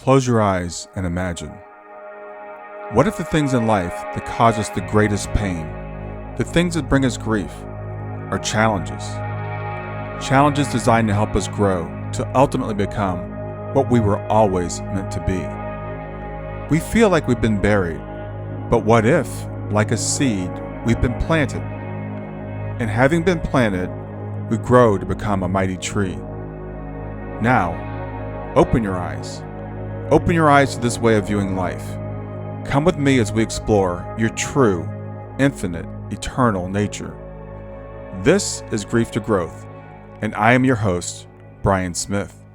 Close your eyes and imagine. What if the things in life that cause us the greatest pain, the things that bring us grief, are challenges? Challenges designed to help us grow, to ultimately become what we were always meant to be. We feel like we've been buried, but what if, like a seed, we've been planted? And having been planted, we grow to become a mighty tree. Now, open your eyes. Open your eyes to this way of viewing life. Come with me as we explore your true, infinite, eternal nature. This is Grief to Growth, and I am your host, Brian Smith.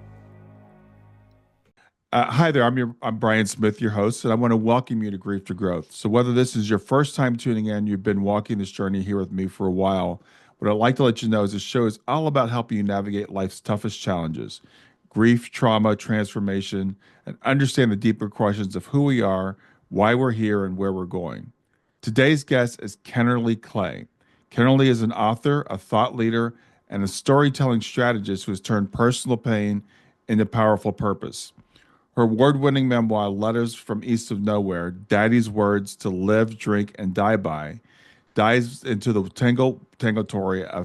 Hi there, I'm Brian Smith, your host, and I want to welcome you to Grief to Growth. So whether this is your first time tuning in, you've been walking this journey here with me for a while, what I'd like to let you know is this show is all about helping you navigate life's toughest challenges, grief, trauma, transformation, and understand the deeper questions of who we are, why we're here, and where we're going. Today's guest is Kennerly Clay. Kennerly is an author, a thought leader, and a storytelling strategist who has turned personal pain into powerful purpose. Her award-winning memoir, Letters from East of Nowhere, Daddy's Words to Live, Drink, and Die By, dives into the tangled territory, I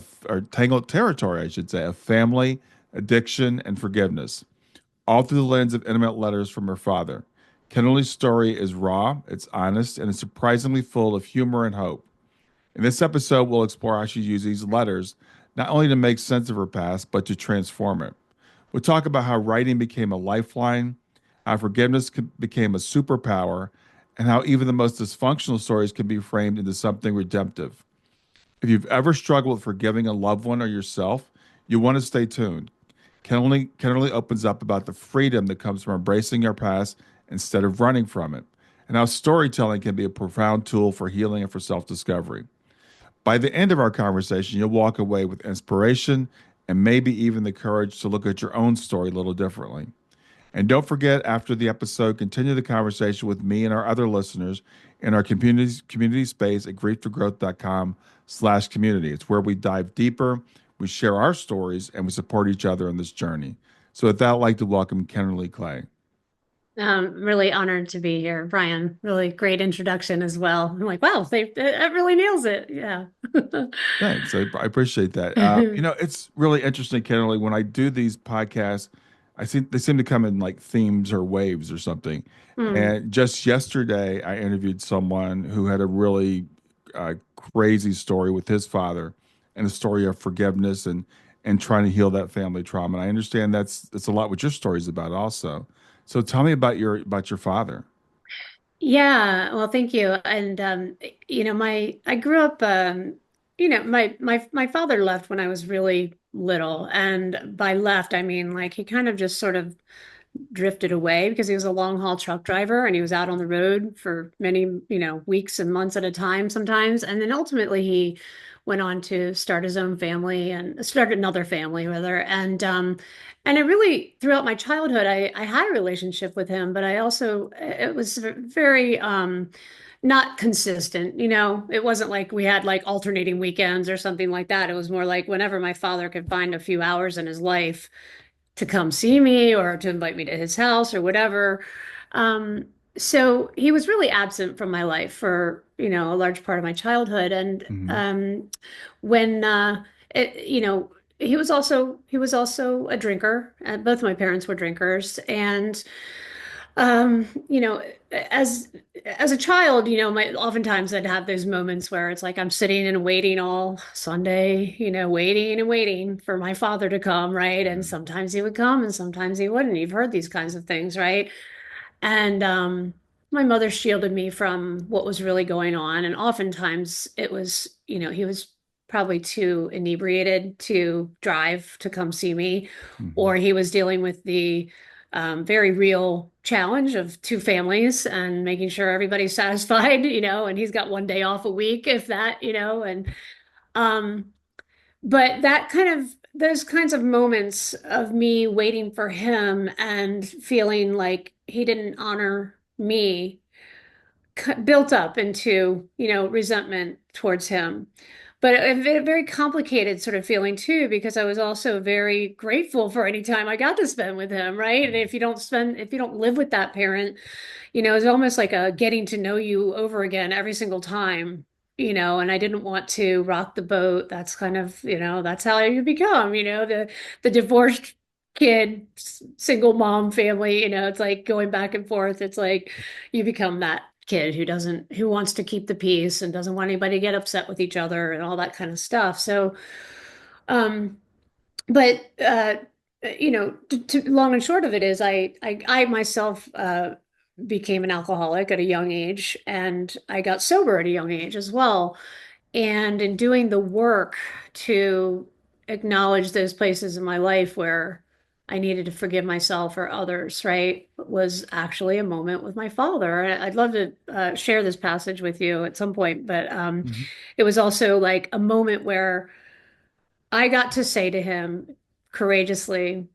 should say, of family, addiction, and forgiveness, all through the lens of intimate letters from her father. Kennerly's story is raw, it's honest, and it's surprisingly full of humor and hope. In this episode, we'll explore how she used these letters not only to make sense of her past, but to transform it. We'll talk about how writing became a lifeline, how forgiveness became a superpower, and how even the most dysfunctional stories can be framed into something redemptive. If you've ever struggled with forgiving a loved one or yourself, you want to stay tuned. Kennerly opens up about the freedom that comes from embracing our past instead of running from it, and how storytelling can be a profound tool for healing and for self-discovery. By the end of our conversation, you'll walk away with inspiration and maybe even the courage to look at your own story a little differently. And don't forget, after the episode, continue the conversation with me and our other listeners in our community space at griefogrowth.com/community. It's where we dive deeper, we share our stories, and we support each other on this journey. So with that, I'd like to welcome Kennerly Clay. Really honored to be here, Brian. Really great introduction as well. I'm like, wow, that really nails it. Yeah. Thanks. I appreciate that. It's really interesting, Kennerly, when I do these podcasts, they seem to come in like themes or waves or something. Mm. And just yesterday, I interviewed someone who had a really crazy story with his father, and a story of forgiveness and trying to heal that family trauma. And I understand that's a lot what your story's about, also. So tell me about your father. Yeah, well, thank you. And I grew up my father left when I was really little. And by left, I mean like he kind of just sort of drifted away because he was a long haul truck driver and he was out on the road for many, weeks and months at a time sometimes. And then ultimately he went on to start his own family and started another family rather. And I really, throughout my childhood, I had a relationship with him, but I also, it was very, not consistent. It wasn't like we had like alternating weekends or something like that. It was more like whenever my father could find a few hours in his life to come see me or to invite me to his house or whatever. Um, so he was really absent from my life for, a large part of my childhood. And Hmm. when it, he was also a drinker. Both my parents were drinkers, and um, you know, as as a child, oftentimes I'd have those moments where it's like I'm sitting and waiting all Sunday, waiting and waiting for my father to come, right? And sometimes he would come and sometimes he wouldn't. You've heard these kinds of things, right? And my mother shielded me from what was really going on. And oftentimes it was, he was probably too inebriated to drive to come see me, Hmm. or he was dealing with the very real challenge of two families and making sure everybody's satisfied, and he's got one day off a week, if that, um, but those kinds of moments of me waiting for him and feeling like he didn't honor me built up into, resentment towards him. but a very complicated sort of feeling too, because I was also very grateful for any time I got to spend with him, right? And if you don't live with that parent, it's almost like a getting to know you over again every single time, and I didn't want to rock the boat. That's kind of, that's how you become, the divorced kid, single mom family, it's like going back and forth. It's like you become that kid who wants to keep the peace and doesn't want anybody to get upset with each other and all that kind of stuff. So, um, but long and short of it is I myself became an alcoholic at a young age, and I got sober at a young age as well. And in doing the work to acknowledge those places in my life where I needed to forgive myself or others, right, was actually a moment with my father. And I'd love to share this passage with you at some point, but Mhm. it was also like a moment where I got to say to him courageously,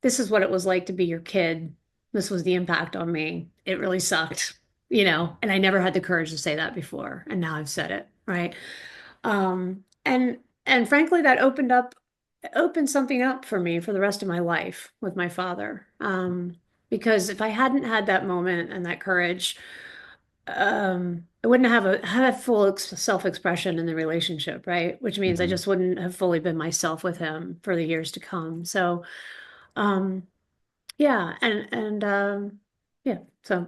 this is what it was like to be your kid. This was the impact on me. It really sucked, and I never had the courage to say that before. And now I've said it, right? And frankly, that opened something up for me for the rest of my life with my father. Because if I hadn't had that moment and that courage, I wouldn't have full self-expression in the relationship, right? Which means I Mhm. just wouldn't have fully been myself with him for the years to come. So, um, yeah, yeah. So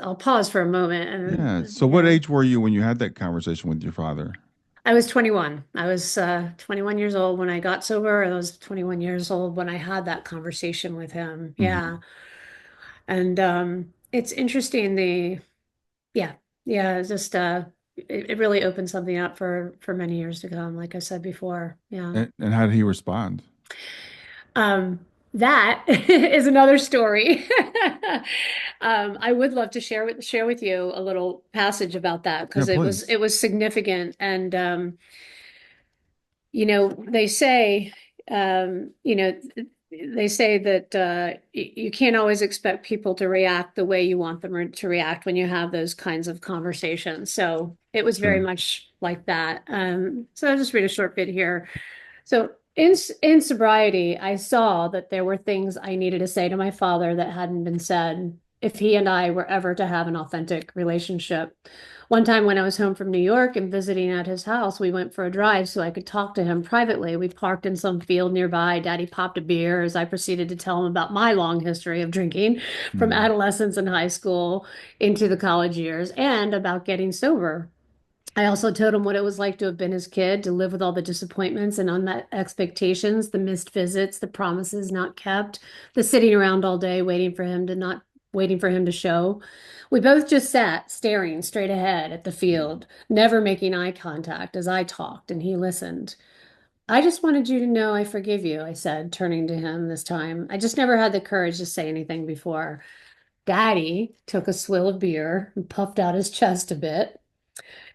I'll pause for a moment, Yeah. and So, what age were you when you had that conversation with your father? I was 21. I was 21 years old when I got sober. I was 21 years old when I had that conversation with him. Hmm. Yeah, and it's interesting. Yeah, yeah, it's just it really opened something up for many years to come. Like I said before. Yeah. And how did he respond? Um, that is another story. I would love to share with you a little passage about that Yeah, because please. it was significant. And they say, they say that you can't always expect people to react the way you want them to react when you have those kinds of conversations. So it was very Sure. much like that. So I'll just read a short bit here. So in sobriety, I saw that there were things I needed to say to my father that hadn't been said if he and I were ever to have an authentic relationship. One time when I was home from New York and visiting at his house, we went for a drive so I could talk to him privately. We parked in some field nearby. Daddy popped a beer as I proceeded to tell him about my long history of drinking from Hmm. adolescence and high school into the college years and about getting sober. I also told him what it was like to have been his kid, to live with all the disappointments and unmet expectations, the missed visits, the promises not kept, the sitting around all day waiting for him to show. We both just sat staring straight ahead at the field, never making eye contact as I talked and he listened. I just wanted you to know I forgive you, I said, turning to him this time. I just never had the courage to say anything before. Daddy took a swill of beer and puffed out his chest a bit.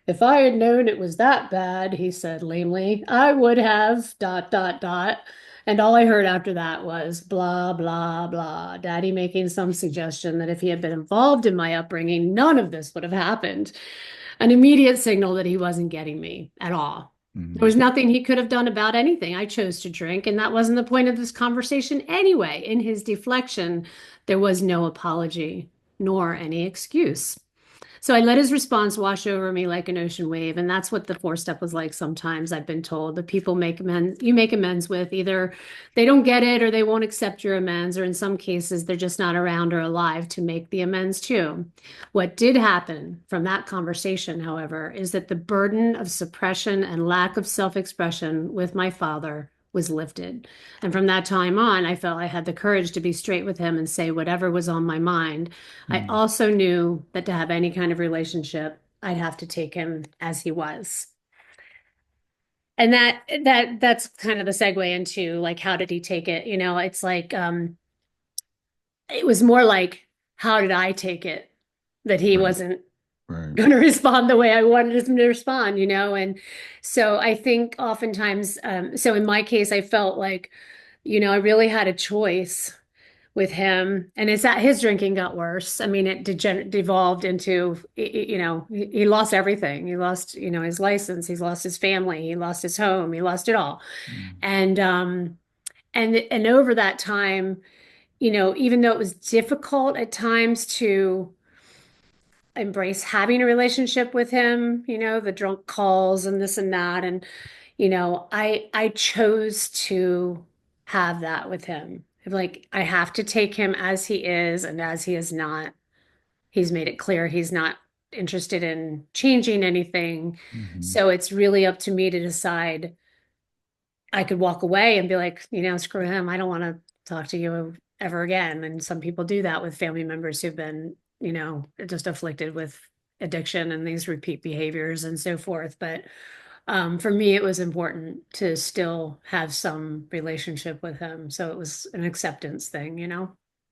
If I had known it was that bad, he said lamely, I would have dot dot dot. And all I heard after that was blah blah blah. Daddy making some suggestion that if he had been involved in my upbringing, none of this would have happened. An immediate signal that he wasn't getting me at all. There Hmm. was nothing he could have done about anything. I chose to drink, and that wasn't the point of this conversation anyway. In his deflection, there was no apology, nor any excuse. So I let his response wash over me like an ocean wave. And that's what the four step was like sometimes, I've been told. The people you make amends with. Either they don't get it or they won't accept your amends, or in some cases, they're just not around or alive to make the amends too. What did happen from that conversation, however, is that the burden of suppression and lack of self-expression with my father was lifted. And from that time on, I felt I had the courage to be straight with him and say whatever was on my mind. I Hmm. also knew that to have any kind of relationship, I'd have to take him as he was. And that's kind of the segue into like how did he take it? It's like it was more like how did I take it that he Right. wasn't Right. going to respond the way I wanted him to respond. And so I think oftentimes so in my case I felt like I really had a choice with him, and it's that his drinking got worse. I mean, it devolved into, he lost everything. He lost, his license, he's lost his family, he lost his home, he lost it all. Mm. And over that time, even though it was difficult at times to embrace having a relationship with him, the drunk calls and this and that. And, I chose to have that with him. Like, I have to take him as he is, and as he is not, he's made it clear he's not interested in changing anything. Mhm. So it's really up to me to decide. I could walk away and be like, screw him. I don't want to talk to you ever again. And some people do that with family members who've been, just afflicted with addiction and these repeat behaviors and so forth. But for me, it was important to still have some relationship with him. So it was an acceptance thing.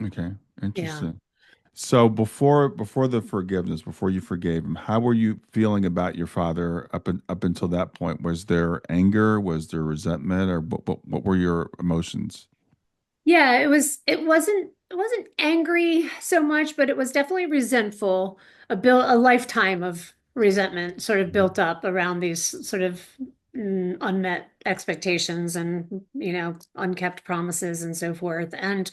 Okay, Yeah. interesting. So before the forgiveness, before you forgave him, how were you feeling about your father up until that point? Was there anger? Was there resentment, or what were your emotions? Yeah, it wasn't angry so much, but it was definitely resentful. A lifetime of resentment sort of Mhm. built up around these sort of unmet expectations and, unkept promises and so forth. And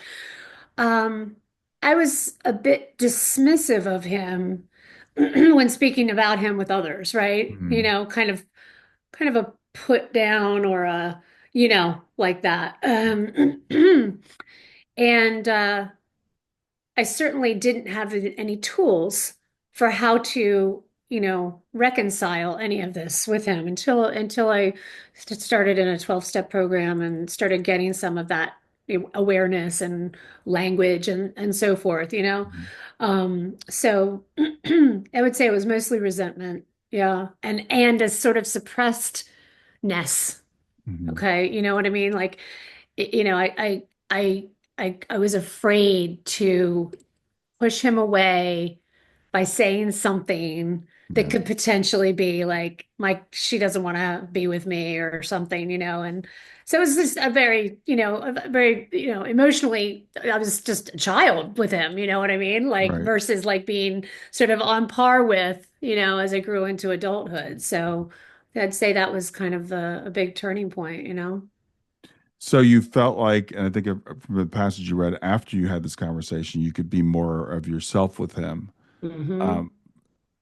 um I was a bit dismissive of him when speaking about him with others, right? Mhm. Kind of a put down or a, like that. And I certainly didn't have any tools for how to, reconcile any of this with him until I started in a 12-step program and started getting some of that awareness and language and so forth. Mhm. So I would say it was mostly resentment, yeah, and a sort of suppressedness. Mhm. Okay, you know what I mean? Like, I was afraid to push him away by saying something that Yeah. could potentially be like, she doesn't want to be with me or something. And so it was just a very, emotionally, I was just a child with him, you know what I mean? Like, Right. versus like being sort of on par with, as I grew into adulthood. So I'd say that was kind of a big turning point. So you felt like, and I think from the passage you read after you had this conversation, you could be more of yourself with him. Hmm. Um,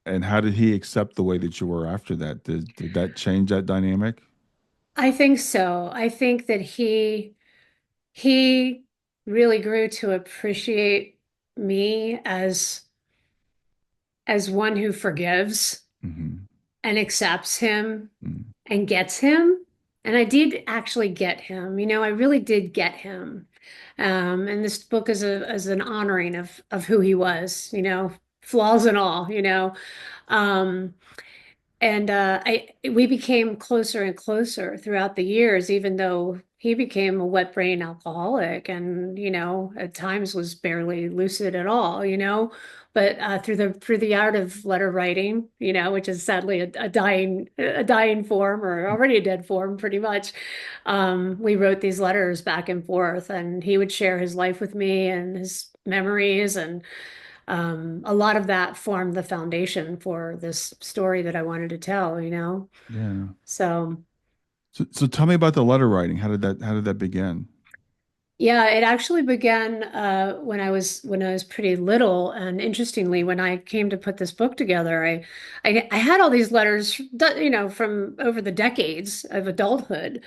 and how did he accept the way that you were after that? Did that change that dynamic? I think so. I think that he really grew to appreciate me as one who forgives Hmm. and accepts him and gets him. And I did actually get him. I really did get him. And this book is an honoring of who he was, flaws and all. Um, and I we became closer and closer throughout the years, even though he became a wet brain alcoholic and, at times was barely lucid at all. But through the art of letter writing, which is sadly a dying form, or already a dead form, pretty much. We wrote these letters back and forth, and he would share his life with me and his memories, and a lot of that formed the foundation for this story that I wanted to tell. Yeah. So, So tell me about the letter writing. How did that begin? yeah, it actually began when I was pretty little, and interestingly, when I came to put this book together, I had all these letters, from over the decades of adulthood.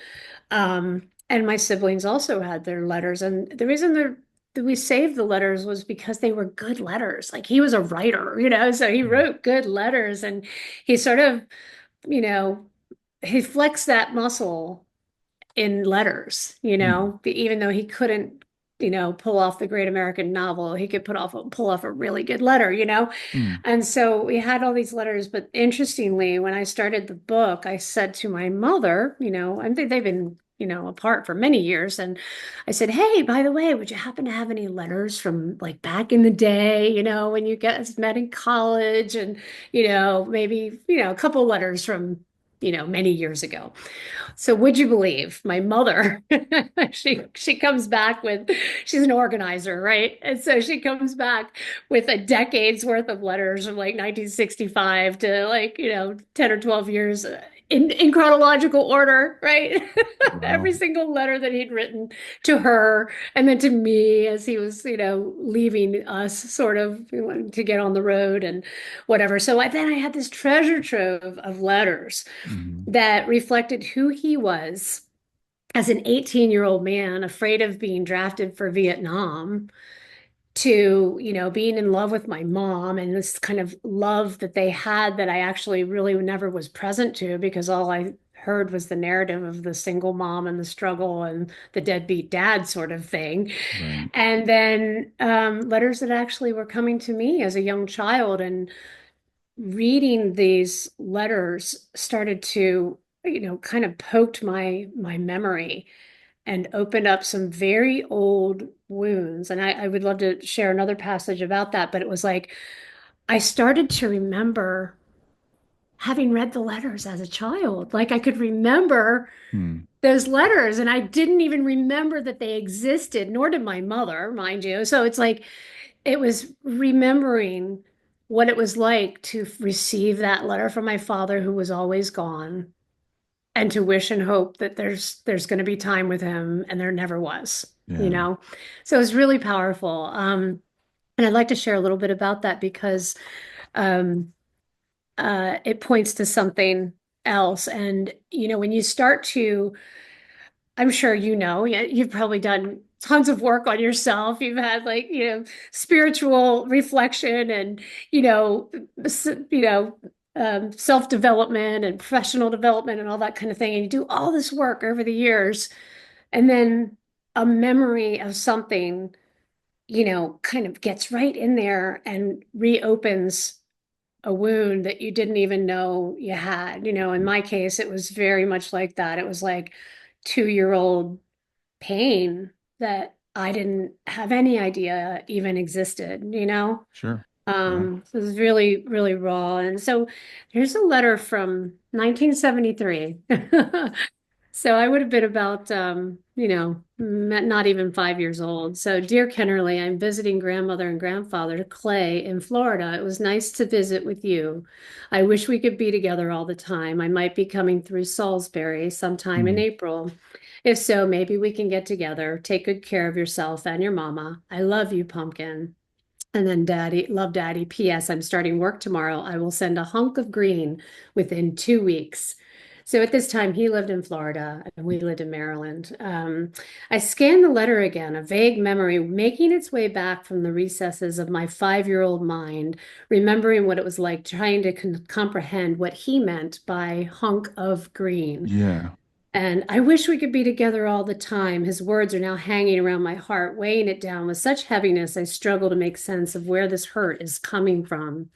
And my siblings also had their letters. And the reason that we saved the letters was because they were good letters. Like, he was a writer, so he Mm. wrote good letters, and he sort of, you know, he flexed that muscle in letters, Mm. even though he couldn't, pull off the great American novel, he could pull off a really good letter. Mm. And so we had all these letters, but interestingly, when I started the book, I said to my mother, and they've been, apart for many years. And I said, hey, by the way, would you happen to have any letters from like back in the day, when you guys met in college, and, maybe, a couple letters from many years ago. So would you believe my mother, she comes back with, she's an organizer, right? And so she comes back with a decade's worth of letters from like 1965 to like, 10 or 12 years in chronological order, right? Every Wow. single letter that he'd written to her and then to me as he was, leaving us sort of to get on the road and whatever. So then I had this treasure trove of letters Hmm. that reflected who he was as an 18-year-old man afraid of being drafted for Vietnam to, being in love with my mom and this kind of love that they had that I actually really never was present to because all I heard was the narrative of the single mom and the struggle and the deadbeat dad sort of thing. Right. And then letters that actually were coming to me as a young child and reading these letters started to, kind of poked my memory and opened up some very old wounds. And I would love to share another passage about that, but it was like I started to remember having read the letters as a child. Like I could remember Hmm. those letters and I didn't even remember that they existed, nor did my mother, mind you. So it's like it was remembering what it was like to receive that letter from my father who was always gone and to wish and hope that there's going to be time with him and there never was, you Yeah. know. So it was really powerful. And I'd like to share a little bit about that because um it points to something else. And when you start to, I'm sure yeah, you've probably done tons of work on yourself. You've had like, spiritual reflection and, you know, self-development and professional development and all that kind of thing. And you do all this work over the years, and then a memory of something, kind of gets right in there and reopens a wound that you didn't even know you had. In my case, it was very much like that. It was like 2-year-old pain that I didn't have any idea even existed. Sure. Yeah. So it was really, really raw. And so here's a letter from 1973. So I would have been about, not even 5 years old. So, dear Kennerly, I'm visiting grandmother and grandfather Clay in Florida. It was nice to visit with you. I wish we could be together all the time. I might be coming through Salisbury sometime in Hmm. April. If so, maybe we can get together. Take good care of yourself and your mama. I love you, Pumpkin. And then Daddy, love Daddy. P.S. I'm starting work tomorrow. I will send a hunk of green within 2 weeks. So at this time, he lived in Florida and we lived in Maryland. I scanned the letter again, a vague memory making its way back from the recesses of my 5-year-old mind, remembering what it was like trying to comprehend what he meant by hunk of green. Yeah. And I wish we could be together all the time. His words are now hanging around my heart, weighing it down with such heaviness. I struggle to make sense of where this hurt is coming from.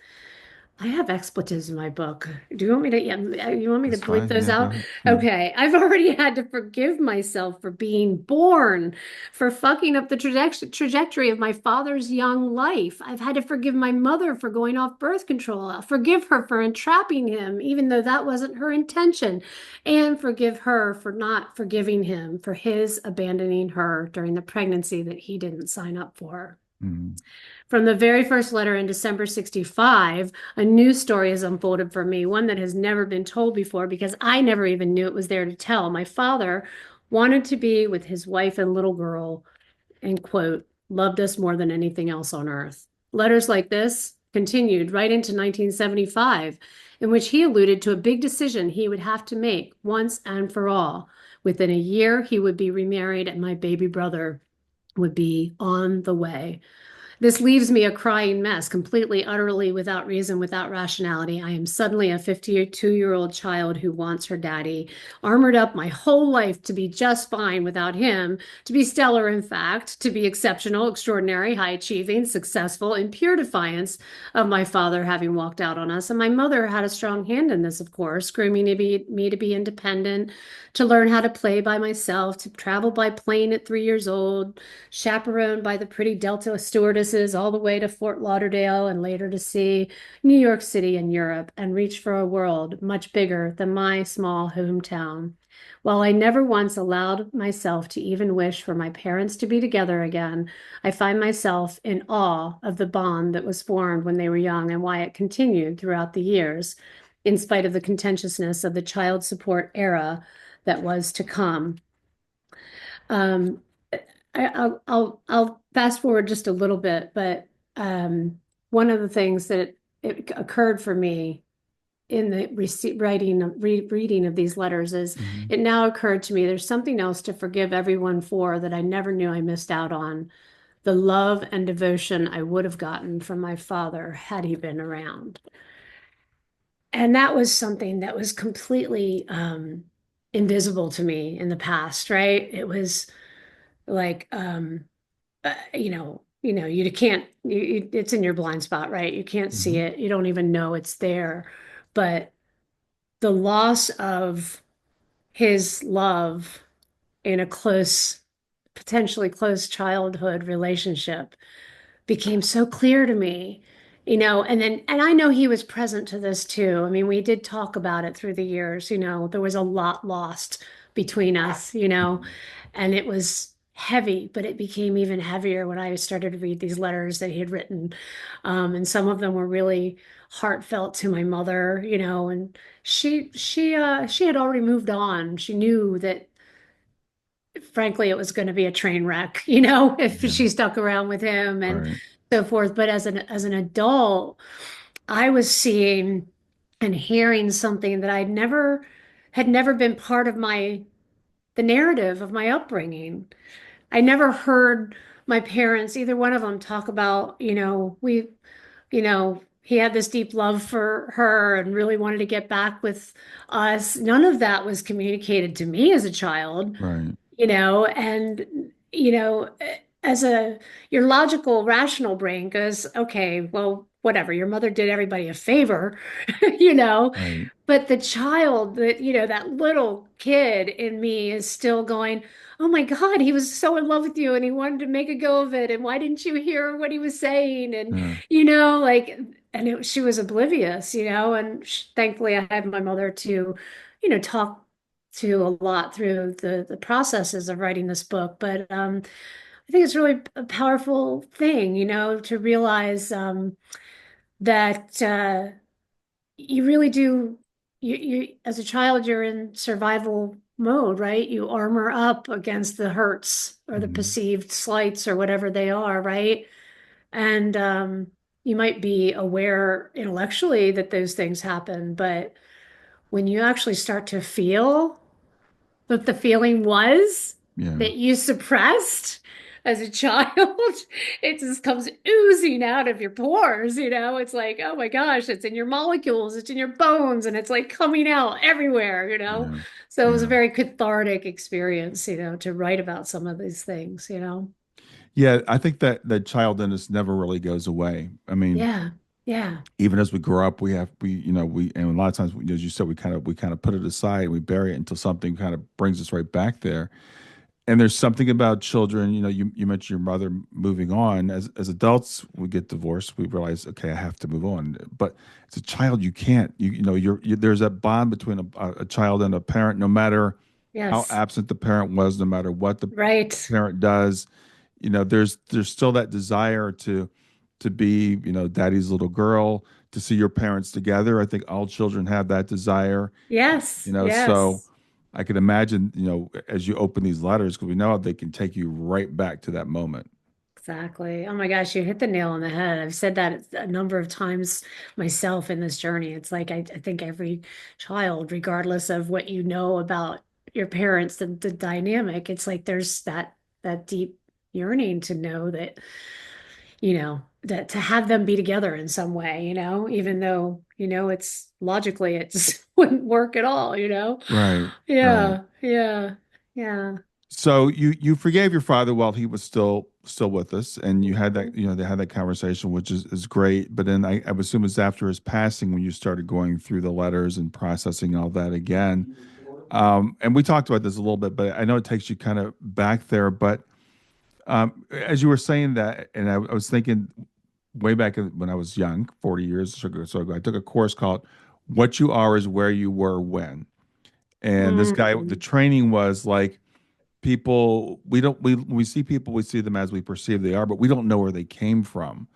I have expletives in my book. Do you want me to, yeah, you want me to That's bleep fine. those Yeah. Go out? ahead. Yeah. Okay. I've already had to forgive myself for being born, for fucking up the trajectory of my father's young life. I've had to forgive my mother for going off birth control. I'll forgive her for entrapping him, even though that wasn't her intention, and forgive her for not forgiving him for his abandoning her during the pregnancy that he didn't sign up for. Hmm. From the very first letter in December 65, a new story has unfolded for me, one that has never been told before because I never even knew it was there to tell. My father wanted to be with his wife and little girl and, quote, loved us more than anything else on earth. Letters like this continued right into 1975, in which he alluded to a big decision he would have to make once and for all. Within a year, he would be remarried, and my baby brother would be on the way. This leaves me a crying mess, completely, utterly without reason, without rationality. I am suddenly a 52-year-old child who wants her daddy, armored up my whole life to be just fine without him, to be stellar, in fact, to be exceptional, extraordinary, high achieving, successful, in pure defiance of my father having walked out on us. And my mother had a strong hand in this, of course, screaming me to be independent, to learn how to play by myself, to travel by plane at 3 years old, chaperoned by the pretty Delta stewardess places all the way to Fort Lauderdale and later to see New York City and Europe and reach for a world much bigger than my small hometown. While I never once allowed myself to even wish for my parents to be together again, I find myself in awe of the bond that was formed when they were young and why it continued throughout the years, in spite of the contentiousness of the child support era that was to come. Um, I'll fast forward just a little bit, but one of the things that it occurred for me in the reading of these letters is Hmm. it now occurred to me there's something else to forgive everyone for that I never knew I missed out on. The love and devotion I would have gotten from my father had he been around. And that was something that was completely invisible to me in the past, right? It was like you can't it's in your blind spot, right? You can't see Hmm. it. You don't even know it's there. But the loss of his love in a close, potentially close childhood relationship became so clear to me, and I know he was present to this too. I mean, we did talk about it through the years, there was a lot lost between us, and it was heavy, but it became even heavier when I started to read these letters that he had written. And some of them were really heartfelt to my mother, and she had already moved on. She knew that frankly, it was going to be a train wreck, if Yeah. she stuck around with him and Right. so forth. But as an adult, I was seeing and hearing something that had never been part of the narrative of my upbringing. I never heard my parents, either one of them, talk about, he had this deep love for her and really wanted to get back with us. None of that was communicated to me as a child, Right. and as a your logical rational brain goes, okay, well, whatever, your mother did everybody a favor, you know Right. but the child, that little kid in me is still going, oh my God, he was so in love with you and he wanted to make a go of it, and why didn't you hear what he was saying? And Yeah. like, she was oblivious, and thankfully I had my mother to talk to a lot through the processes of writing this book. But I think it's really a powerful thing, to realize that you really do. You as a child, you're in survival mode, right? You armor up against the hurts or the Hmm. perceived slights or whatever they are, right? And you might be aware intellectually that those things happen, but when you actually start to feel what the feeling was Yeah. that you suppressed as a child, it just comes oozing out of your pores, It's like, oh my gosh, it's in your molecules, it's in your bones, and it's like coming out everywhere. Yeah. So it was a Yeah. very cathartic experience, to write about some of these things. Yeah. I think that child in us never really goes away. I mean, Yeah, yeah, even as we grow up, and a lot of times, as you said, we kind of put it aside and we bury it until something kind of brings us right back there. And there's something about children, you mentioned your mother moving on. As adults, we get divorced, we realize, okay, I have to move on. But as a child, you can't. There's that bond between a child and a parent, no matter how yes, absent the parent was, no matter what the right. parent does. There's still that desire to be, daddy's little girl, to see your parents together. I think all children have that desire, Yes, so yes. I can imagine, as you open these letters, because we know they can take you right back to that moment. Exactly. Oh my gosh, you hit the nail on the head. I've said that a number of times myself in this journey. It's like I think every child, regardless of what you know about your parents, the dynamic, it's like there's that deep yearning to know that, that to have them be together in some way, even though, it's logically it just wouldn't work at all. Right, right. Yeah, yeah, yeah. So you forgave your father while he was still with us, and you had that, Mhm. they had that conversation, which is great. But then I would assume it's after his passing when you started going through the letters and processing all that again. And we talked about this a little bit, but I know it takes you kind of back there. But As you were saying that, and I was thinking way back when I was young, 40 years ago, I took a course called "What You Are Is Where You Were When." And this guy, the Mm, training was like people, we see people, we see them as we perceive they are, but we don't know where they came from.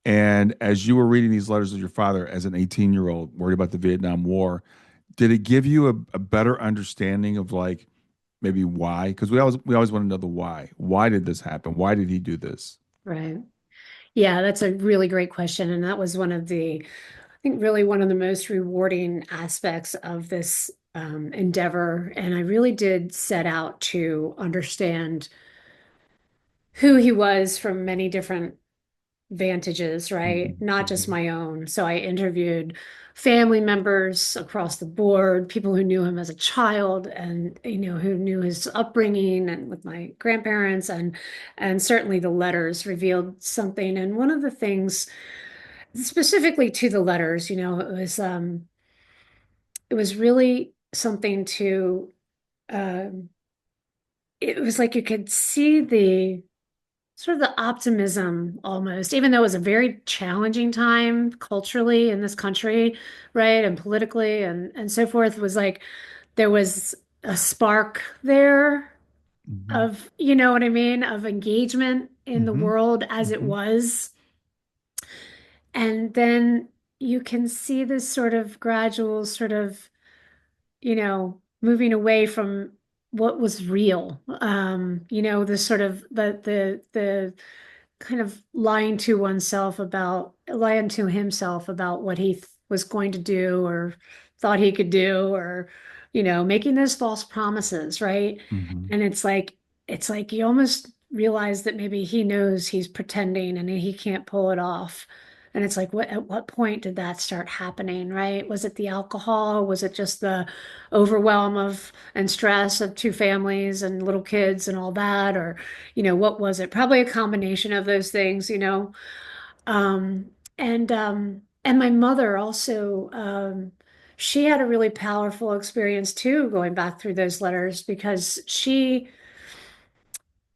And as you were reading these letters of your father as an 18-year-old, worried about the Vietnam War, did it give you a better understanding of like maybe why? Because we always want to know the why. Why did this happen? Why did he do this? right. Yeah, that's a really great question. And that was one of the, I think, really one of the most rewarding aspects of this endeavor. And I really did set out to understand who he was from many different vantages, right? Mhm, Not just mhm, my own. So I interviewed family members across the board, people who knew him as a child and who knew his upbringing and with my grandparents and certainly the letters revealed something. And one of the things specifically to the letters, it was really something to um it was like you could see the sort of the optimism almost, even though it was a very challenging time culturally in this country, right? And politically and so forth, was like there was a spark there mhm, of, you know what I mean, of engagement in the mhm, world as it mhm, was. And then you can see this sort of gradual sort of, moving away from what was real. This sort of the kind of lying to himself about what he was going to do or thought he could do, or making those false promises, right? mhm, And it's like you almost realize that maybe he knows he's pretending and he can't pull it off. And it's like, at what point did that start happening, right? Was it the alcohol? Was it just the overwhelm of and stress of two families and little kids and all that? Or what was it? Probably a combination of those things. Um, and my mother also, she had a really powerful experience too, going back through those letters because she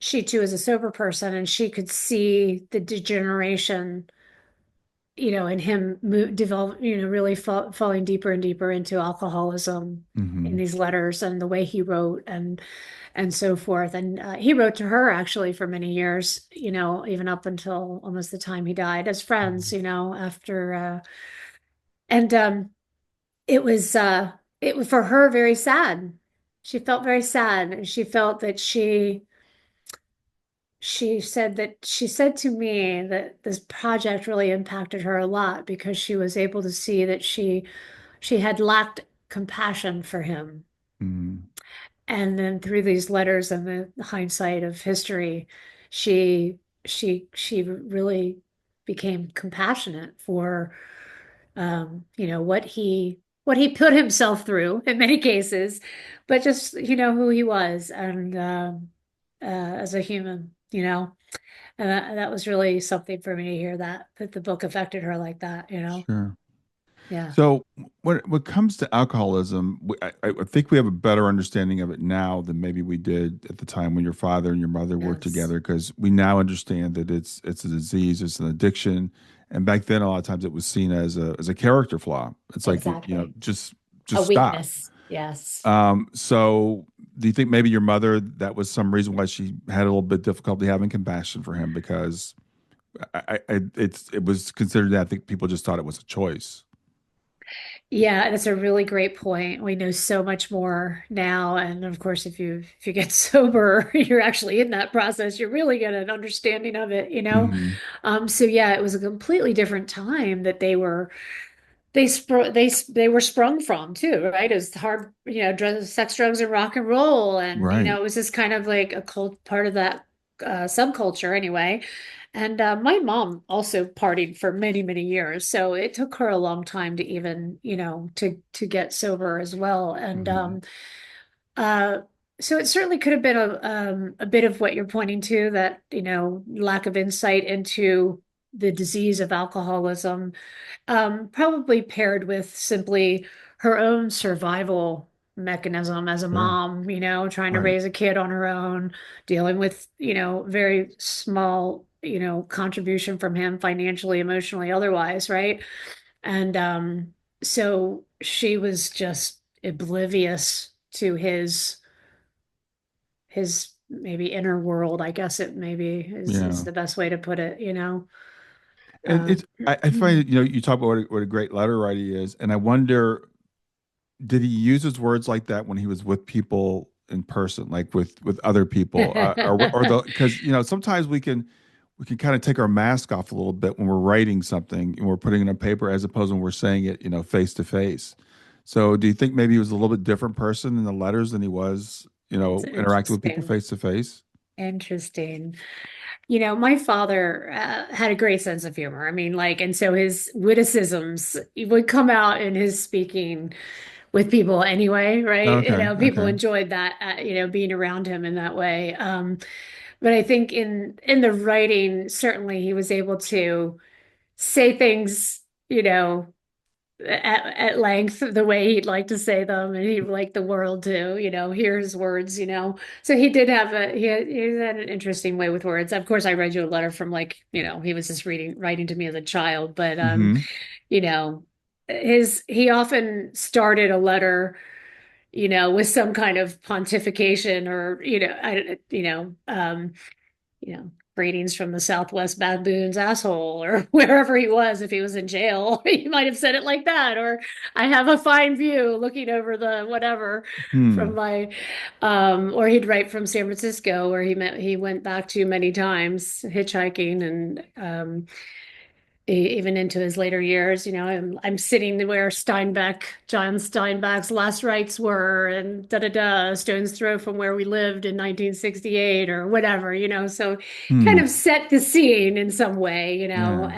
too is a sober person and she could see the degeneration, and him develop, really falling deeper and deeper into alcoholism in mhm, these letters and the way he wrote and so forth. And he wrote to her actually for many years, even up until almost the time he died, as friends, mhm, after and it was for her very sad. She felt very sad, and she felt that she said to me that this project really impacted her a lot because she was able to see that she had lacked compassion for him. mhm, And then through these letters and the hindsight of history, she she really became compassionate for what he put himself through in many cases, but just who he was and as a human, and that was really something for me to hear that the book affected her like that. sure. Yeah. So when it comes to alcoholism, I think we have a better understanding of it now than maybe we did at the time when your father and your mother worked Yes. together, because we now understand that it's a disease, it's an addiction, and back then a lot of times it was seen as a character flaw. It's like Exactly. A just stop. weakness. Yes. So do you think maybe your mother, that was some reason why she had a little bit difficulty having compassion for him, because it was considered that, I think people just thought it was a choice. Yeah, that's a really great point. We know so much more now, and of course, if you get sober, you're actually in that process. You're really get an understanding of it. Hmm. So yeah, it was a completely different time that they were sprung from too, right? It was hard, drugs, sex, drugs, and rock and roll, and Right. it was just kind of like a cult part of that subculture anyway. And my mom also partied for many, many years, so it took her a long time to even, to get sober as well. And Hmm. uh, so it certainly could have been a bit of what you're pointing to, that lack of insight into the disease of alcoholism, probably paired with simply her own survival mechanism as a Sure. mom, trying to Right. raise a kid on her own, dealing with, very small, contribution from him financially, emotionally, otherwise, right? And so she was just oblivious to his maybe inner world, I guess it maybe is Yeah. the best way to put it. And Uh, it's I find it, you talk about what a great letter writer he is, and I wonder, did he use his words like that when he was with people in person, like with other people, or the because sometimes we can kind of take our mask off a little bit when we're writing something and we're putting it on paper as opposed when we're saying it, face to face. So, do you think maybe he was a little bit different person in the letters than he was, That's interacting with people interesting. face to face? Interesting. My father had a great sense of humor. I mean, like, and so his witticisms would come out in his speaking with people anyway, right? Okay, People okay. enjoyed that, being around him in that way. But I think in the writing, certainly he was able to say things, at length the way he'd like to say them, and he'd like the world to hear his words. So he did have he had an interesting way with words. Of course, I read you a letter from, like, he was just writing to me as a child, but Hmm. you know his he often started a letter with some kind of pontification, or I greetings from the Southwest baboon's asshole, or wherever he was. If he was in jail, he might have said it like that. Or I have a fine view looking over the whatever from Hmm. my, or he'd write from San Francisco, where he went back to many times hitchhiking, and even into his later years. I'm sitting where John Steinbeck's last rites were, and da da da, stone's throw from where we lived in 1968, or whatever. So kind Hmm. of set the scene in some way. Yeah.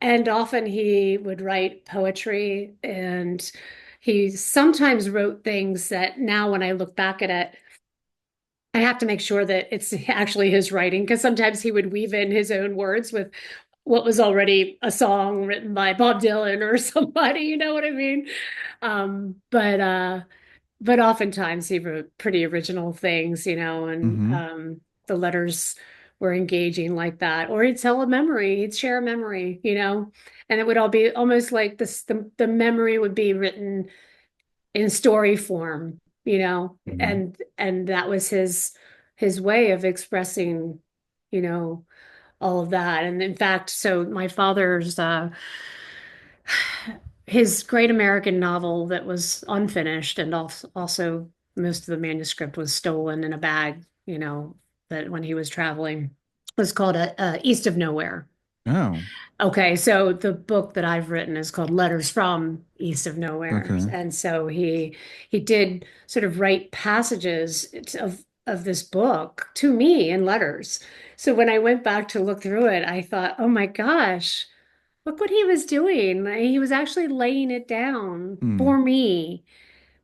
And often he would write poetry, and he sometimes wrote things that now, when I look back at it, I have to make sure that it's actually his writing, because sometimes he would weave in his own words with what was already a song written by Bob Dylan or somebody, you know what I mean? But oftentimes he wrote pretty original things, and Hmm. the letters were engaging like that. Or he'd tell a memory, he'd share a memory, and it would all be almost like this, the memory would be written in story form, Hmm. and that was his way of expressing, you know, all of that. And in fact, so my father's his great American novel that was unfinished, and also most of the manuscript was stolen in a bag, that when he was traveling, was called East of Nowhere. Oh, Okay, so the book that I've written is called Letters from East of Nowhere. okay. And so he did sort of write passages of this book to me in letters. So when I went back to look through it, I thought, oh my gosh, look what he was doing. He was actually laying it down Hmm. for me.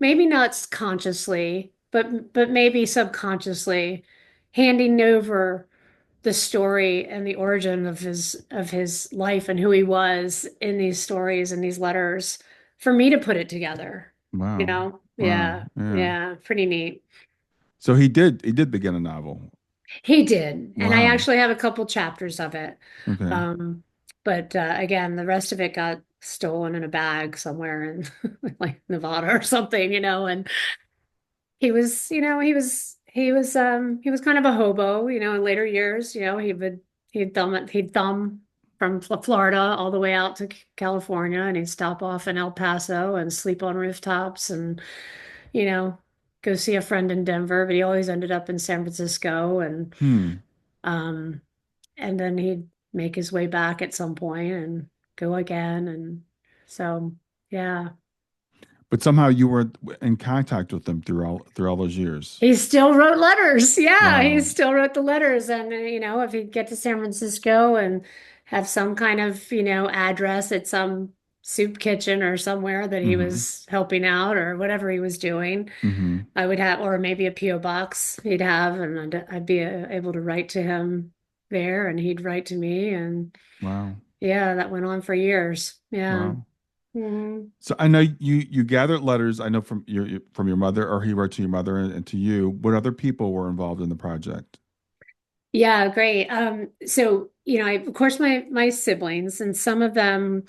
Maybe not consciously, but maybe subconsciously, handing over the story and the origin of his life and who he was in these stories and these letters for me to put it together. Wow. Wow. Yeah, Yeah. yeah, pretty neat. So he did begin a novel. He did, and I Wow. actually have a couple chapters of it. Okay. Um, but again, the rest of it got stolen in a bag somewhere in like Nevada or something, and he was kind of a hobo, in later years, he'd thumb from Florida all the way out to California, and he'd stop off in El Paso and sleep on rooftops, and you know go see a friend in Denver, but he always ended up in San Francisco, Hmm. um and then he'd make his way back at some point and go again, and so yeah. But somehow you were in contact with them through all those years. He still wrote letters. Yeah, he Wow. still wrote the letters. And, if he'd get to San Francisco and have some kind of, address at some soup kitchen or somewhere that he Mm-hmm. was helping out, or whatever he was doing, Mm-hmm. I would have, or maybe a PO box he'd have, and I'd be able to write to him there, and he'd write to me. And Wow. yeah, that went on for years. Yeah. Wow. Mhm. So I know you gathered letters. I know from your mother, or he wrote to your mother and to you. What other people were involved in the project? Yeah, great. So, of course, my siblings, and some of them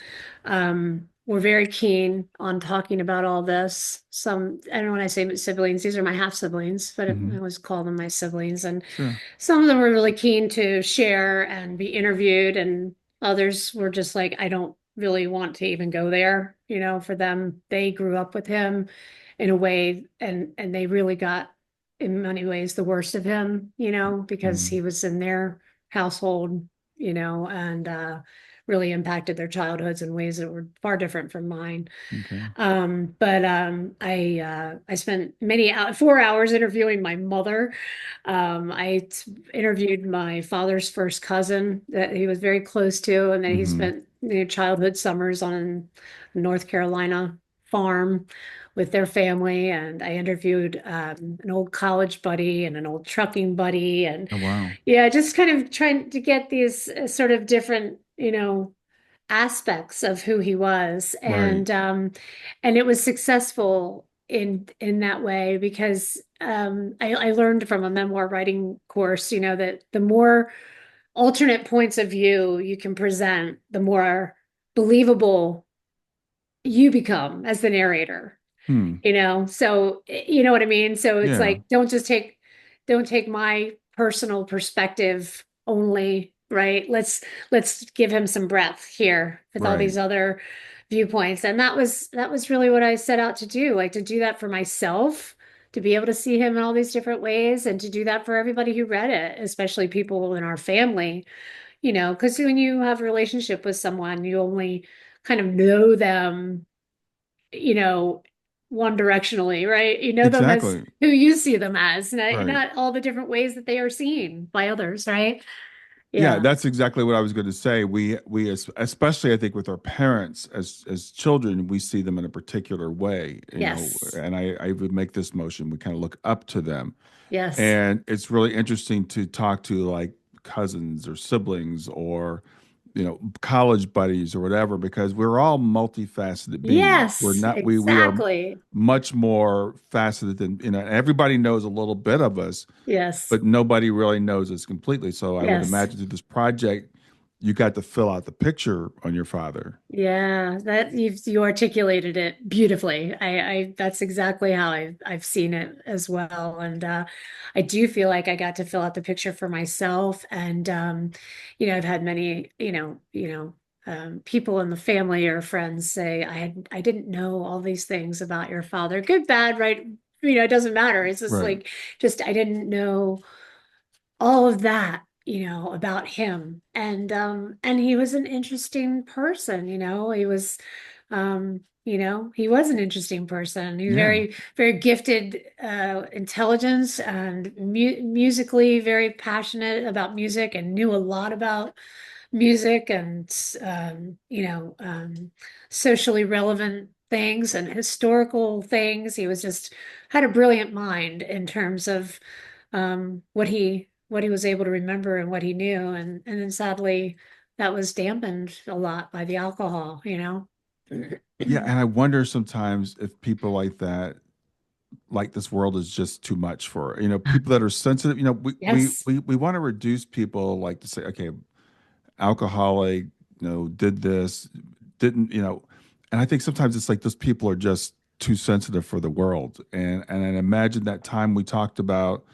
were very keen on talking about all this. Some, I don't know when I say siblings, these are my half siblings, but I Hmm. always call them my siblings. And Sure. some of them were really keen to share and be interviewed, and others were just like, I don't really want to even go there. For them, they grew up with him in a way, and they really got in many ways the worst of him, because Mm. he was in their household, and really impacted their childhoods in ways that were far different from mine. Okay. But I spent 4 hours interviewing my mother. Interviewed my father's first cousin that he was very close to, and then he Hmm. spent childhood summers on a North Carolina farm with their family. And I interviewed an old college buddy and an old trucking buddy, and Oh, wow. yeah, just kind of trying to get these sort of different, aspects of who he was. Right. And it was successful in that way because I learned from a memoir writing course, that the more alternate points of view you can present, the more believable you become as the narrator. Hmm. So you know what I mean? So it's Yeah. like, don't take my personal perspective only, right? Let's give him some breath here with all Right. these other viewpoints. And that was really what I set out to do, like to do that for myself, to be able to see him in all these different ways, and to do that for everybody who read it, especially people in our family, because when you have a relationship with someone, you only kind of know them, you know, one directionally, right? You know them as Exactly. who you see them as, not, Right. not all the different ways that they are seen by others, right? Yeah, Yeah. that's exactly what I was going to say. Especially I think with our parents as children, we see them in a particular way, Yes. and I would make this motion. We kind of look up to them. Yes. And it's really interesting to talk to like cousins or siblings or, college buddies or whatever, because we're all multifaceted beings. We're Yes, not, we are exactly. much more faceted than, everybody knows a little bit of us, Yes. but nobody really knows us completely. So I would Yes. imagine through this project, you got to fill out the picture on your father. Yeah, that you articulated it beautifully. I that's exactly how I've seen it as well. And I do feel like I got to fill out the picture for myself. And I've had many, people in the family or friends say I didn't know all these things about your father. Good, bad, right? It doesn't matter. It's just Right. like, just I didn't know all of that, about him. And he was an interesting person, he was an interesting person. He was Yeah. very, very gifted, intelligence, and musically very passionate about music, and knew a lot about music, and socially relevant things and historical things. He was just had a brilliant mind in terms of what he was able to remember and what he knew. And then sadly that was dampened a lot by the alcohol. Yeah. And I wonder sometimes if people like that, like this world is just too much for, people that are sensitive, Yes. we want to reduce people like to say, okay, alcoholic, did this, didn't, and I think sometimes it's like those people are just too sensitive for the world. And I imagine that time we talked about,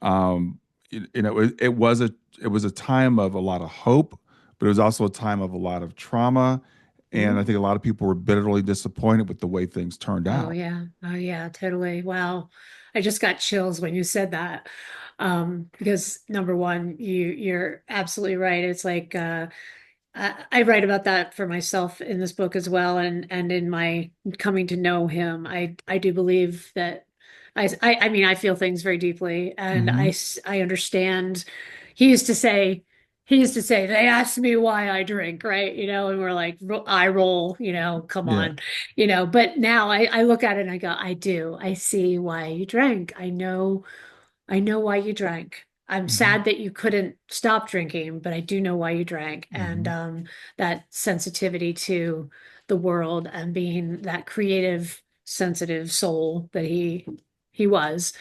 um, it was a time of a lot of hope, but it was also a time of a lot of trauma. And I Mhm. think a lot of people were bitterly disappointed with the way things turned Oh out. yeah. Oh yeah, totally. Wow. I just got chills when you said that. Because number one, you're absolutely right. It's like I write about that for myself in this book as well, and in my coming to know him. I do believe that I mean, I feel things very deeply, and Hmm. I understand. He used to say he used to say, they asked me why I drink, right? And we're like, I roll, come Yeah. on, but now I look at it and I go, I see why you drank. I know why you drank. I'm Hmm. sad that you couldn't stop drinking, but I do know why you drank. And Hmm. that sensitivity to the world and being that creative, sensitive soul that he was.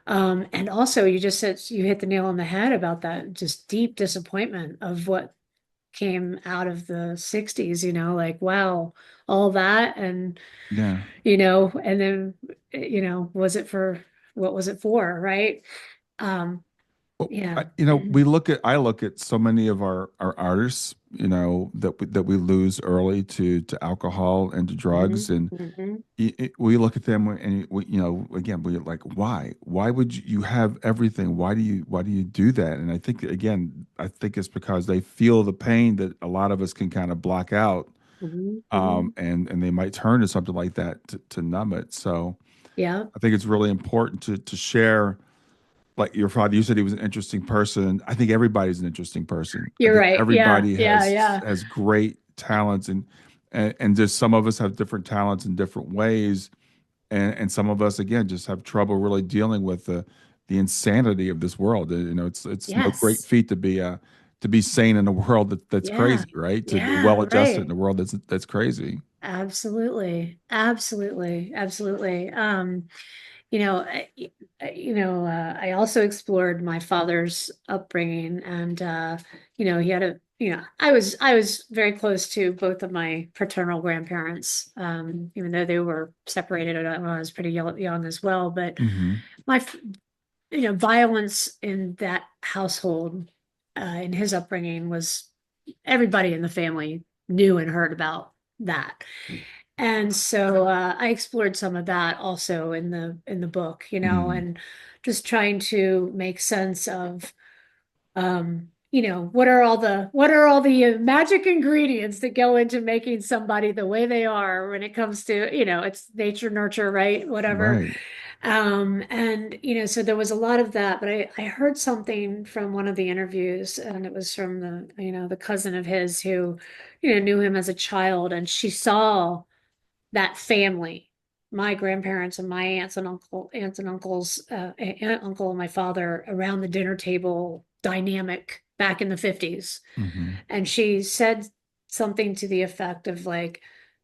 And also you just said you hit the nail on the head about that just deep disappointment of what came out of the 60s, like wow, all that and Yeah. and then was it for what was it for, right? Um, Well, yeah. I look at so many of our artists, that we lose early to alcohol and to Hmm. drugs, and Hmm. we look at them and again, we're like, why would you have everything? Why do you do that? And I think it's because they feel the pain that a lot of us can kind of block out, Hmm. Hmm. and they might turn to something like that to numb it. So Yeah. I think it's really important to share. Like your father, you said he was an interesting person. I think everybody's an interesting person. I You're think right. Yeah. everybody Yeah. has Yeah. has great talents, and just some of us have different talents in different ways, and some of us again just have trouble really dealing with the insanity of this world. It's no great Yes. feat to be sane in a world that's Yeah. crazy, right? To be Yeah. well adjusted in Right. a world that's crazy. Absolutely. Absolutely. Absolutely. I also explored my father's upbringing, and he had I was very close to both of my paternal grandparents, even though they were separated when I was pretty young as well. But Hmm. my, violence in that household, in his upbringing was everybody in the family knew and heard about that. And so I explored some of that also in the book, Mm. and just trying to make sense of what are all the magic ingredients that go into making somebody the way they are when it comes to, it's nature, nurture, right? Whatever. Right. And so there was a lot of that, but I heard something from one of the interviews, and it was from the cousin of his who, knew him as a child, and she saw that family, my grandparents and my aunts and uncles, aunt, uncle, and my father around the dinner table dynamic back in the 50s. Hmm. And she said something to the effect of like,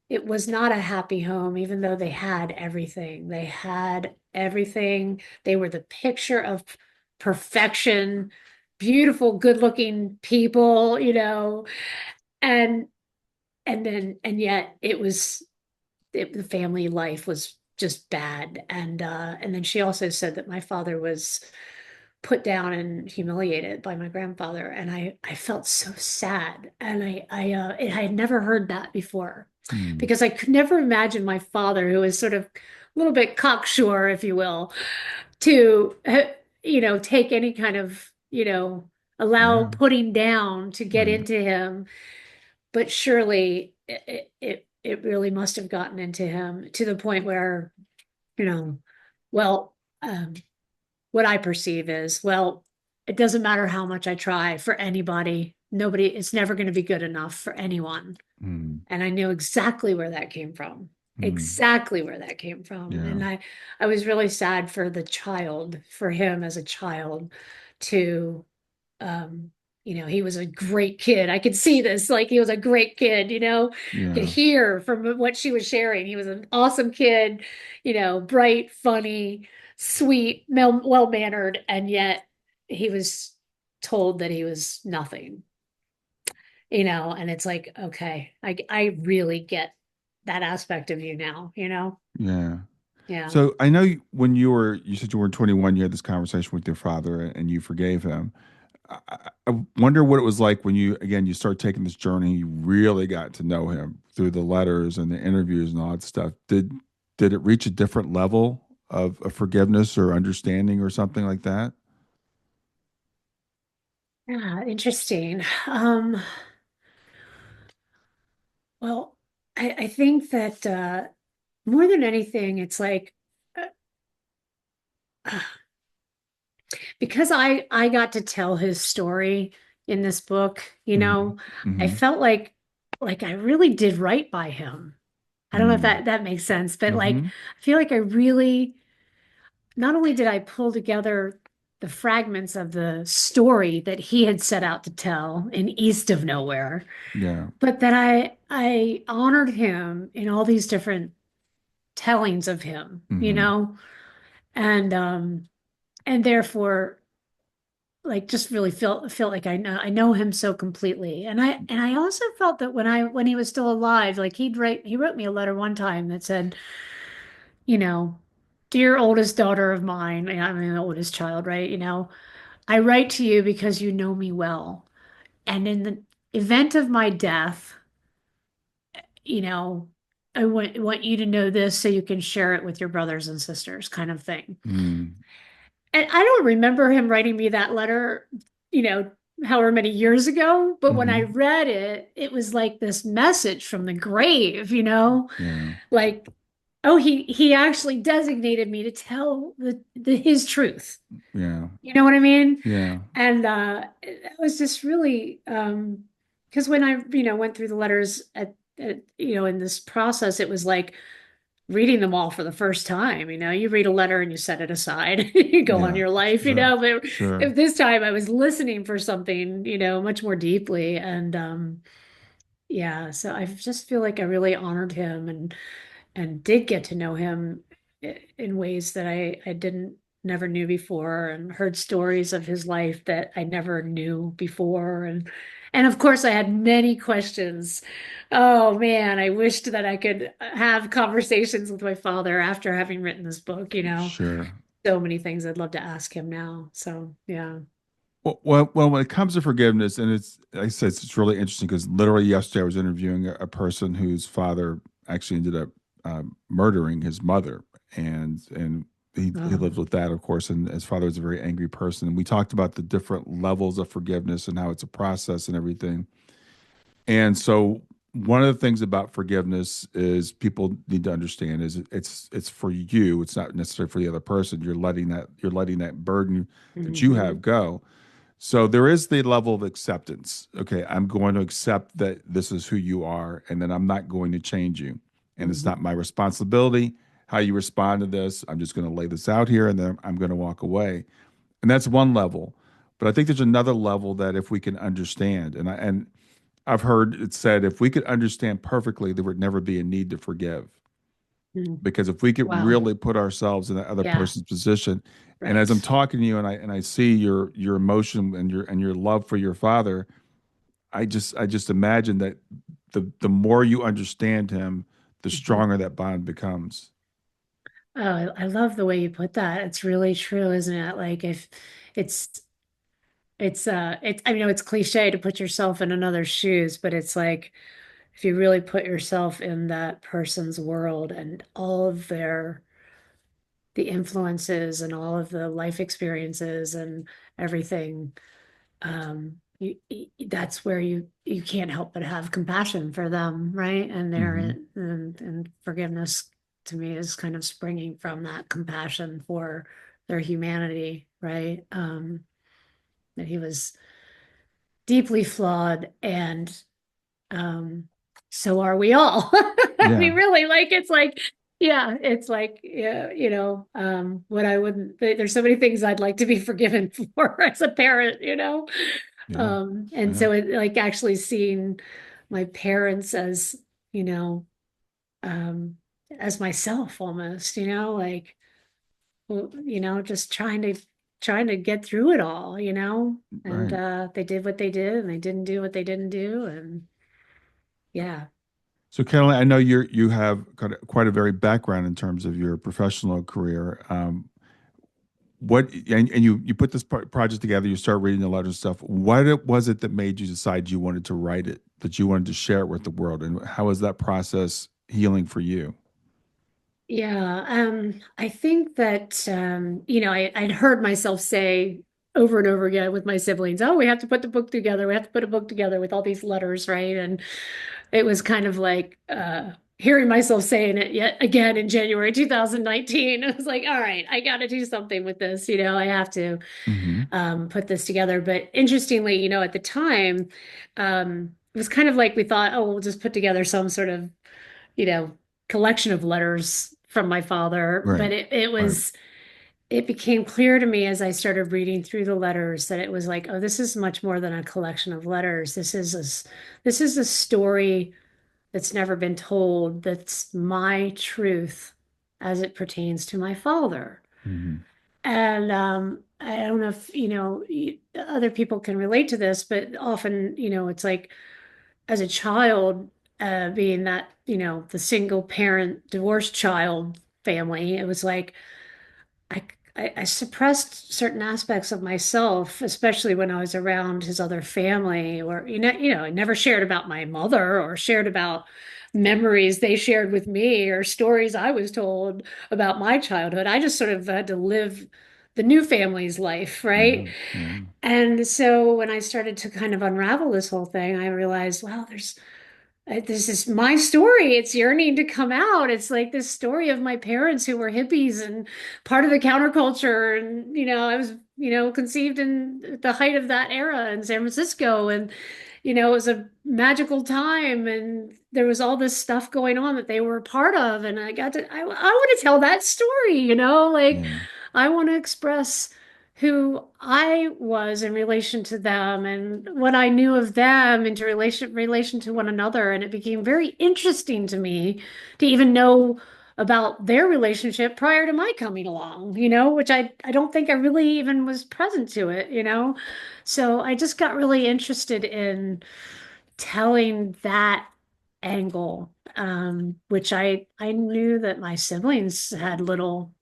it was not a happy home, even though they had everything. They had everything. They were the picture of perfection, beautiful, good-looking people, and and yet the family life was just bad. And then she also said that my father was put down and humiliated by my grandfather, and I felt so sad, and I had never heard that before, Mm. because I could never imagine my father, who is sort of a little bit cocksure, if you will, to take any kind of, allow Yeah. putting down to get Right. into him. But surely it really must have gotten into him to the point where, you know, well, what I perceive is, well, it doesn't matter how much I try for anybody. Nobody, it's never going to be good enough for anyone. Mm. And I knew exactly where that came from. Mm. Exactly where that came from. Yeah. And I was really sad for the child, for him as a child to um he was a great kid. I could see this, like he was a great kid, could Yeah. hear from what she was sharing. He was an awesome kid, bright, funny, sweet, well-mannered, and yet he was told that he was nothing, and it's like, okay, I really get that aspect of you now, Yeah. yeah. So I know you said you were 21, you had this conversation with your father and you forgave him. I wonder what it was like when you start taking this journey, you really got to know him through the letters and the interviews and all that stuff. Did it reach a different level of forgiveness or understanding or something like that? Yeah, interesting. Well, I think that more than anything, it's like uh, because I got to tell his story in this book, Hmm. I Hmm. felt like I really did right by him. I don't know if Mm. that makes sense, but like Hmm. I feel like I really not only did I pull together the fragments of the story that he had set out to tell in East of Nowhere, Yeah. but that I honored him in all these different tellings of him, Hmm. and and therefore like just really felt like I know him so completely. And I also felt that when he was still alive, like he wrote me a letter one time that said, you know, dear oldest daughter of mine, I mean the oldest child, right? I write to you because you know me well. And in the event of my death, you know, I want you to know this so you can share it with your brothers and sisters, kind of thing. Mm. And I don't remember him writing me that letter, you know, however many years ago, but when I Hmm. read it, it was like this message from the grave, Yeah. like, oh, he actually designated me to tell his truth. Yeah. You know what I mean? Yeah. And it was just really because when I, went through the letters in this process, it was like reading them all for the first time. You read a letter and you set it aside, you go on Yeah. your life, Sure. but Sure. if this time I was listening for something, much more deeply. And yeah, so I just feel like I really honored him and did get to know him in ways that I didn't never knew before, and heard stories of his life that I never knew before. And of course I had many questions. Oh man, I wished that I could have conversations with my father after having written this book, Sure. so many things I'd love to ask him now. So yeah. Well, when it comes to forgiveness, and it's, like I said, it's really interesting because literally yesterday I was interviewing a person whose father actually ended up murdering his mother, and he Oh. lived with that, of course, and his father was a very angry person. And we talked about the different levels of forgiveness and how it's a process and everything. And so one of the things about forgiveness is people need to understand is it's for you. It's not necessarily for the other person. You're letting that burden that you Hmm. have go. So there is the level of acceptance. Okay, I'm going to accept that this is who you are, and then I'm not going to change you. And it's not Hmm. my responsibility how you respond to this. I'm just going to lay this out here, and then I'm going to walk away. And that's one level. But I think there's another level that if we can understand, and I've heard it said if we could understand perfectly, there would never be a need to forgive. Because if we could Wow. really put ourselves in that other Yeah. person's position, and as I'm Right. talking to you and I see your emotion and your love for your father, I just imagine that the more you understand him, the Mhm. stronger that bond becomes. Oh, I love the way you put that. It's really true, isn't it? Like if it's I mean, it's cliche to put yourself in another's shoes, but it's like if you really put yourself in that person's world and all of the influences and all of the life experiences and everything, that's where you can't help but have compassion for them, right? And there Hmm. and forgiveness to me is kind of springing from that compassion for their humanity, right? That he was deeply flawed, and um so are we all. I Yeah, mean, really, like it's like, yeah, it's like, yeah, what I wouldn't there's so many things I'd like to be forgiven for as a parent, yeah, and yeah. so it like actually seeing my parents as, you know, um as myself almost, like, well, just trying to get through it all, and Right. they did what they did and they didn't do what they didn't do, and yeah. So, Caroline, I know you have got quite a varied background in terms of your professional career. What and you put this project together, you start reading the letters and stuff. Was it that made you decide you wanted to write it, that you wanted to share it with the world, and how was that process healing for you? Yeah, I think that I'd heard myself say over and over again with my siblings, "Oh, we have to put the book together. We have to put a book together with all these letters," right? And it was kind of like hearing myself saying it yet again in January 2019. It was like, all right, I got to do something with this. I have to Hmm. put this together. But interestingly, at the time, it was kind of like we thought, oh, we'll just put together some sort of you know, collection of letters from my father, but Right. it Right. was it became clear to me as I started reading through the letters that it was like, oh, this is much more than a collection of letters. This is a story that's never been told. That's my truth as it pertains to my father. Hmm. And I don't know if, other people can relate to this, but often, it's like as a child, being that, the single parent divorced child family, it was like I, I suppressed certain aspects of myself, especially when I was around his other family, or I never shared about my mother or shared about memories they shared with me or stories I was told about my childhood. I just sort of had to live the new family's life, Yeah, right? yeah, And so when I started to kind of unravel this whole thing, I realized, wow, this is my story. It's yearning to come out. It's like this story of my parents who were hippies and part of the counterculture. And, I was, conceived in the height of that era in San Francisco. And, it was a magical time. And there was all this stuff going on that they were a part of. And I want to tell that story, like yeah, I want to express who I was in relation to them and what I knew of them into relation to one another. And it became very interesting to me to even know about their relationship prior to my coming along, which I don't think I really even was present to it. So I just got really interested in telling that angle, which I knew that my siblings had little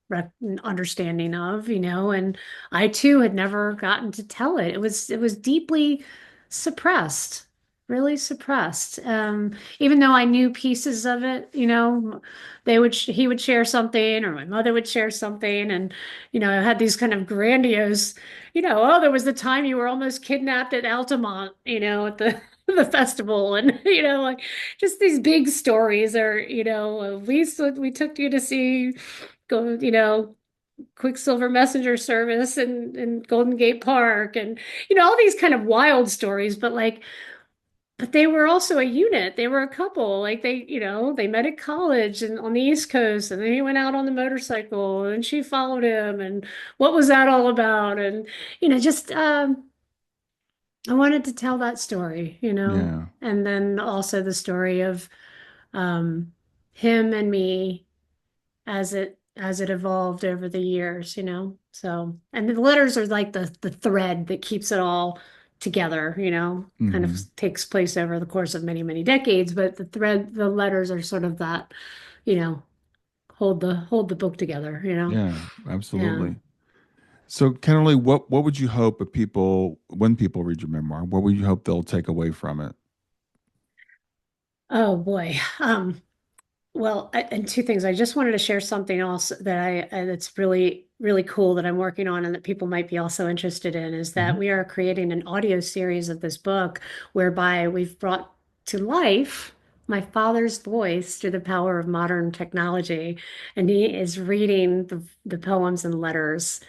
understanding of, and I too had never gotten to tell it. It was deeply suppressed, really suppressed. Even though I knew pieces of it, he would share something, or my mother would share something, and I had these kind of grandiose, oh, there was the time you were almost kidnapped at Altamont, at the the festival, and like just these big stories, or we took you to see go Quicksilver Messenger service in Golden Gate Park, and all these kind of wild stories, but they were also a unit. They were a couple. Like they met at college and on the East Coast, and then he went out on the motorcycle, and she followed him, and what was that all about? And just I wanted to tell that story, yeah. and then also the story of um, him and me as it evolved over the years. So, and the letters are like the thread that keeps it all together, kind of Hmm. takes place over the course of many, many decades, but the letters are sort of that, you know, hold the book together. Yeah, Yeah. absolutely. So, Kennerly, what would you hope if people, when people read your memoir, what would you hope they'll take away from it? Oh boy. Well, and two things. I just wanted to share something else that that's really, really cool that I'm working on and that people might be also interested in is that Hmm. we are creating an audio series of this book whereby we've brought to life my father's voice through the power of modern technology. And he is reading the poems and letters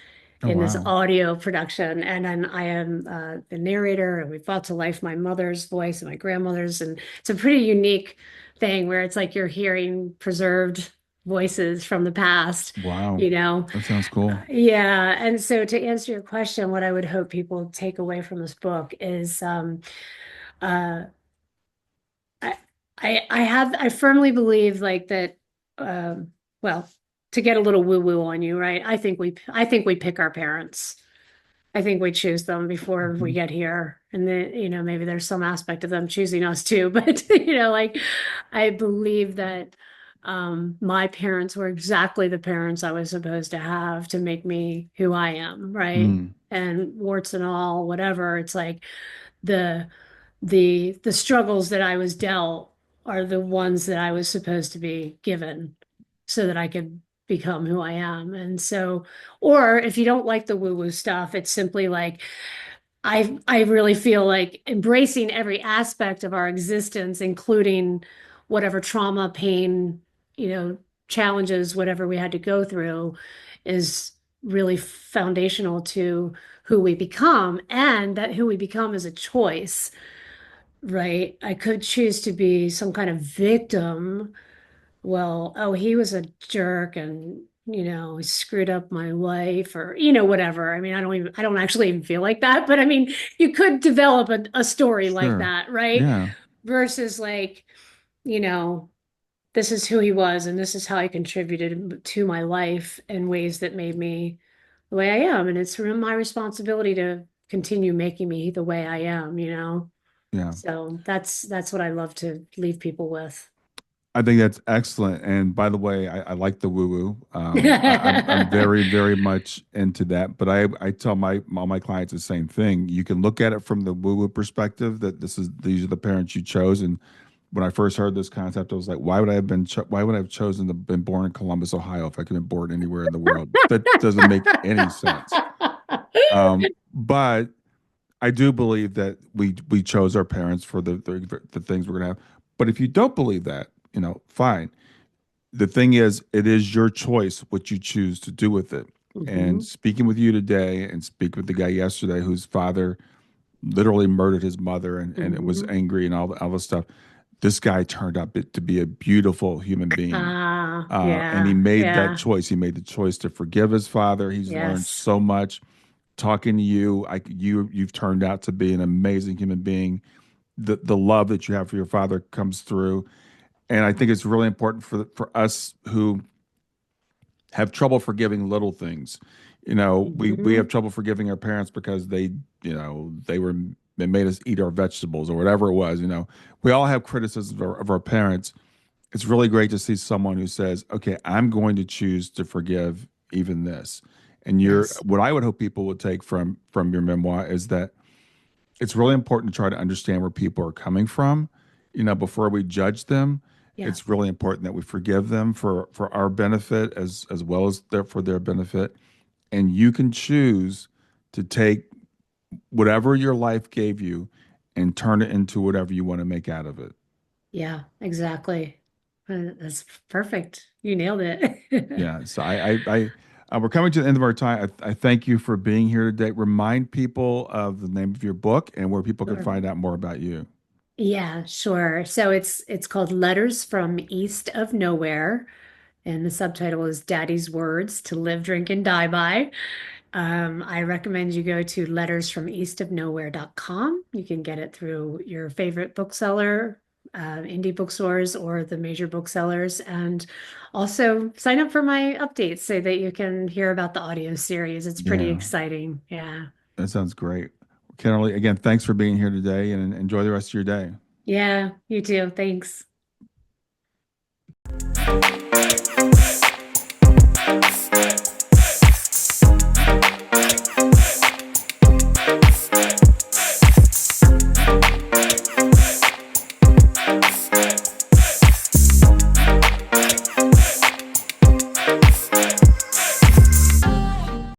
Oh, in this wow. audio production. And then I am the narrator, and we've brought to life my mother's voice and my grandmother's. And it's a pretty unique thing where it's like you're hearing preserved voices from the past, Wow. you know. That sounds cool. Yeah, and so to answer your question, what I would hope people take away from this book is uh I I firmly believe like that well, to get a little woo-woo on you, right? I think we pick our parents. I think we choose them before we Hmm. get here. And then, maybe there's some aspect of them choosing us too. But, like I believe that my parents were exactly the parents I was supposed to have to make me who I am, right? Mm. And warts and all, whatever. It's like the the struggles that I was dealt are the ones that I was supposed to be given so that I could become who I am. And so, or if you don't like the woo-woo stuff, it's simply like I really feel like embracing every aspect of our existence, including whatever trauma, pain, you know, challenges, whatever we had to go through, is really foundational to who we become, and that who we become is a choice. Right. I could choose to be some kind of victim. Well, oh, he was a jerk and I screwed up my life or, whatever. I mean, I don't actually even feel like that, but I mean, you could develop a story like Sure. that, right? Yeah. Versus like, you know, this is who he was and this is how he contributed to my life in ways that made me the way I am. And it's my responsibility to continue making me the way I am. Yeah. So that's what I love to leave people with. I think that's excellent. And by the way, I like the woo woo. I'm very, very much into that. But I tell my all my clients the same thing. You can look at it from the woo woo perspective that these are the parents you chose. And when I first heard this concept, I was like, why would I have chosen to been born in Columbus, Ohio, if I could have been born anywhere in the world? That doesn't make any sense. But I do believe that we chose our parents for the things we're gonna have. But if you don't believe that, fine. The thing is, it is your choice what you choose to do with it. And Hmm. speaking with you today, and speak with the guy yesterday whose father literally murdered his mother, and it was Hmm. angry and all this stuff. This guy turned out to be a beautiful human being. Ah, And he yeah, made that yeah, choice. He made the choice to forgive his father. He's learned yes, so much talking to you. You've turned out to be an amazing human being. The love that you have for your father comes through, and I think it's really important for us who have trouble forgiving little things. We have hmm, trouble forgiving our parents because they made us eat our vegetables or whatever it was. We all have criticisms of our parents. It's really great to see someone who says, "Okay, I'm going to choose to forgive even this." And yes, what I would hope people would take from your memoir is that it's really important to try to understand where people are coming from, before we judge them. yeah, It's really important that we forgive them for our benefit as well as for their benefit. And you can choose to take whatever your life gave you and turn it into whatever you want to make out of it. yeah, exactly. That's perfect. You nailed it. Yeah. So we're coming to the end of our time. I thank you for being here today. Remind people of the name of your book and where people can Sure. find out more about you. Yeah, sure. So it's called Letters from East of Nowhere, and the subtitle is Daddy's Words to Live, Drink, and Die By. I recommend you go to lettersfromeastofnowhere.com. You can get it through your favorite bookseller, indie bookstores, or the major booksellers. And also sign up for my updates so that you can hear about the audio series. It's pretty Yeah. exciting. Yeah. That sounds great. Kennerly, again, thanks for being here today and enjoy the rest of your day. Yeah, you too. Thanks.